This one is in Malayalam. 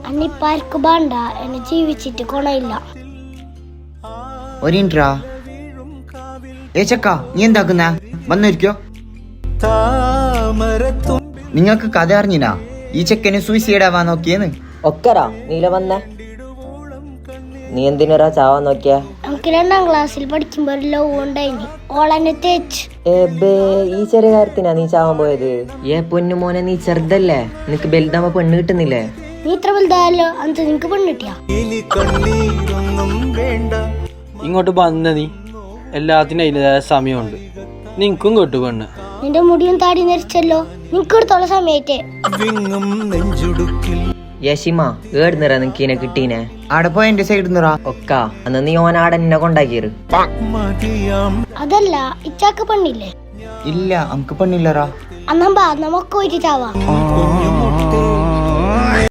അന്നിപ്പാർക്ക് വേണ്ട, എന്നെ ജീവിച്ചിട്ട് കൊണയില്ല. ഒരിൻട്രാ ഏ ചക്ക, നീ എന്താക്കുന്ന? വന്നിരിക്കോ. നിങ്ങൾക്ക് കഥ അറിഞ്ഞിനാ ഈ ചെക്കന് സൂയിസൈഡ് ആവാൻ നോക്കിയെന്ന്? ഒക്കറാ നീല വന്നേ, നീ എന്തിനാ ചാവാൻ നോക്കിയ? നമുക്ക് 2ാം ക്ലാസ്സിൽ പഠിക്കുമ്പോ ഒരു ലവ് ഉണ്ടായിനി, ഓളെന്നെ തേച്ച്. ഈ ചെറിയ കാര്യത്തിനാ നീ ചാവാൻ പോയത്? പൊന്നു മോനെ, നീ ചെറുതല്ലേ, നിനക്ക് ബലുതാകുമ്പോ പെണ്ണ് കിട്ടുന്നില്ലേ? നീ ഇത്ര വലുതായല്ലോ, അന്ന് നിനക്ക് പെണ്ണിട്ടിയാ? ഇങ്ങോട്ട് വന്ന നീ, എല്ലാത്തിനും അതിൻ്റെതായ സമയമുണ്ട്. നിനക്കും കേട്ടു പെണ്ണ്. നിന്റെ മുടിയും താടി നരിച്ചല്ലോ, നിനക്ക് എടുത്തോളം സമയത്തെ. യശിമ ഏടുന്നിറ നിനക്ക് ഇതിനെ കിട്ടീനെ? ആടെ പോയ എന്റെ സൈഡ് നിറാ ഒക്ക അന്ന് നീ ഓനാടെ എന്നെ കൊണ്ടാക്കിയത്. അതല്ല, ഇച്ചാക്ക് പെണ്ണില്ലേ? ഇല്ല, നമുക്ക് പെണ്ണില്ലറാ. അന്നാ നമുക്ക് പോയിട്ട് ചാവാ.